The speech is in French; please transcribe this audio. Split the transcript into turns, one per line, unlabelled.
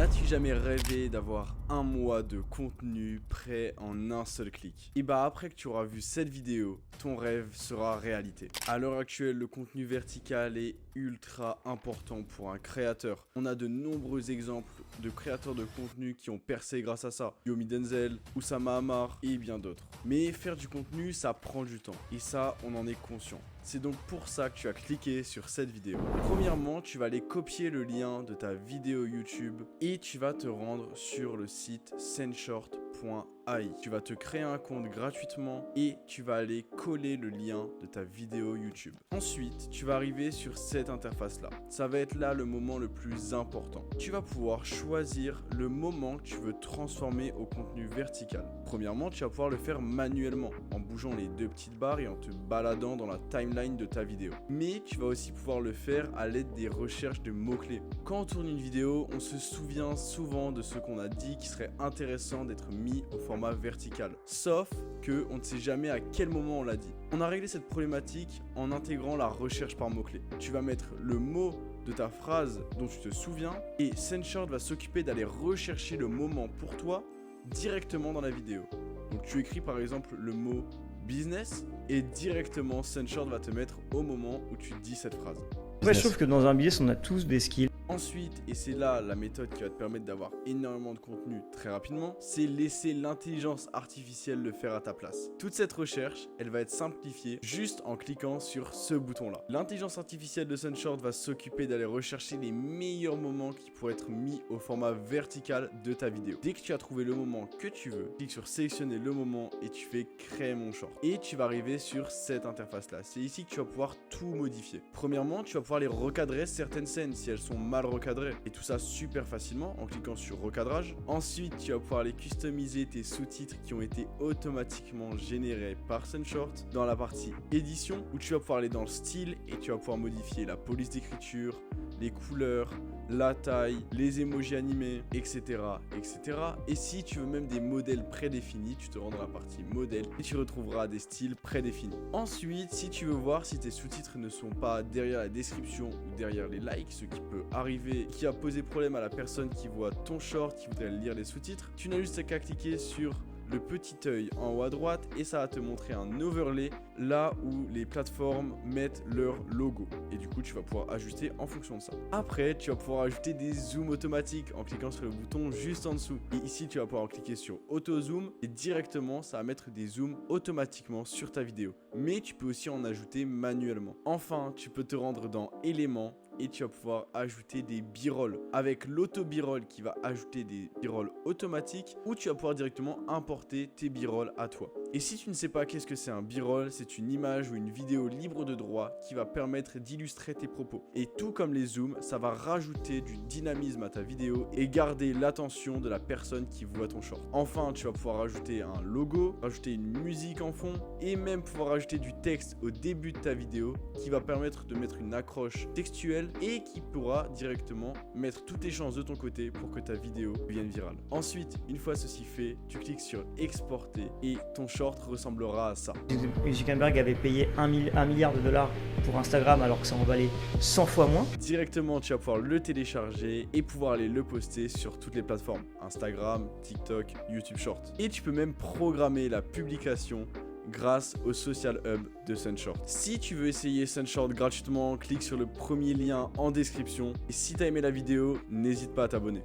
N'as-tu jamais rêvé d'avoir un mois de contenu prêt en un seul clic? Et bah après que tu auras vu cette vidéo, ton rêve sera réalité. À l'heure actuelle, le contenu vertical est ultra important pour un créateur. On a de nombreux exemples de créateurs de contenu qui ont percé grâce à ça. Yomi Denzel, Oussama Ammar et bien d'autres. Mais faire du contenu, ça prend du temps. Et ça, on en est conscient. C'est donc pour ça que tu as cliqué sur cette vidéo. Premièrement, tu vas aller copier le lien de ta vidéo YouTube et tu vas te rendre sur le site sendshort.ai. Tu vas te créer un compte gratuitement et tu vas aller coller le lien de ta vidéo YouTube. Ensuite, tu vas arriver sur cette interface-là. Ça va être là le moment le plus important. Tu vas pouvoir choisir le moment que tu veux transformer au contenu vertical. Premièrement, tu vas pouvoir le faire manuellement en bougeant les deux petites barres et en te baladant dans la timeline de ta vidéo. Mais tu vas aussi pouvoir le faire à l'aide des recherches de mots-clés. Quand on tourne une vidéo, on se souvient souvent de ce qu'on a dit qui serait intéressant d'être mis au format vertical. Sauf que on ne sait jamais à quel moment on l'a dit. On a réglé cette problématique en intégrant la recherche par mots-clés. Tu vas mettre le mot de ta phrase dont tu te souviens et Sendshort va s'occuper d'aller rechercher le moment pour toi directement dans la vidéo. Donc tu écris par exemple le mot business et directement Sendshort va te mettre au moment où tu dis cette phrase.
Ouais, je trouve que dans un business, on a tous des skills.
Ensuite, et c'est là la méthode qui va te permettre d'avoir énormément de contenu très rapidement, c'est laisser l'intelligence artificielle le faire à ta place. Toute cette recherche, elle va être simplifiée juste en cliquant sur ce bouton-là. L'intelligence artificielle de Sendshort va s'occuper d'aller rechercher les meilleurs moments qui pourraient être mis au format vertical de ta vidéo. Dès que tu as trouvé le moment que tu veux, clique sur sélectionner le moment et tu fais créer mon short. Et tu vas arriver sur cette interface-là. C'est ici que tu vas pouvoir tout modifier. Premièrement, tu vas pouvoir les recadrer certaines scènes si elles sont mal recadrées et tout ça super facilement en cliquant sur recadrage. Ensuite, tu vas pouvoir aller customiser tes sous-titres qui ont été automatiquement générés par Sendshort dans la partie édition où tu vas pouvoir aller dans le style et tu vas pouvoir modifier la police d'écriture, les couleurs, la taille, les emojis animés, etc., etc. Et si tu veux même des modèles prédéfinis, tu te rends dans la partie modèle et tu retrouveras des styles prédéfinis. Ensuite, si tu veux voir si tes sous-titres ne sont pas derrière la description ou derrière les likes, ce qui peut arriver, qui a posé problème à la personne qui voit ton short, qui voudrait lire les sous-titres, tu n'as juste qu'à cliquer sur le petit œil en haut à droite et ça va te montrer un overlay là où les plateformes mettent leur logo et du coup tu vas pouvoir ajuster en fonction de ça. Après tu vas pouvoir ajouter des zooms automatiques en cliquant sur le bouton juste en dessous et ici tu vas pouvoir cliquer sur auto zoom et directement ça va mettre des zooms automatiquement sur ta vidéo, mais tu peux aussi en ajouter manuellement. Enfin tu peux te rendre dans éléments et tu vas pouvoir ajouter des b-rolls avec l'auto b-roll qui va ajouter des b-rolls automatiques ou tu vas pouvoir directement importer tes b-rolls à toi. Et si tu ne sais pas qu'est-ce que c'est un b-roll, c'est une image ou une vidéo libre de droit qui va permettre d'illustrer tes propos. Et tout comme les zooms, ça va rajouter du dynamisme à ta vidéo et garder l'attention de la personne qui voit ton short. Enfin, tu vas pouvoir rajouter un logo, rajouter une musique en fond et même pouvoir rajouter du texte au début de ta vidéo qui va permettre de mettre une accroche textuelle et qui pourra directement mettre toutes les chances de ton côté pour que ta vidéo devienne virale. Ensuite, une fois ceci fait, tu cliques sur exporter et ton short ressemblera à ça.
Zuckerberg avait payé 1 milliard de dollars pour Instagram alors que ça en valait 100 fois moins.
Directement, tu vas pouvoir le télécharger et pouvoir aller le poster sur toutes les plateformes Instagram, TikTok, YouTube Short. Et tu peux même programmer la publication grâce au Social Hub de Sendshort. Si tu veux essayer Sendshort gratuitement, clique sur le premier lien en description. Et si tu as aimé la vidéo, n'hésite pas à t'abonner.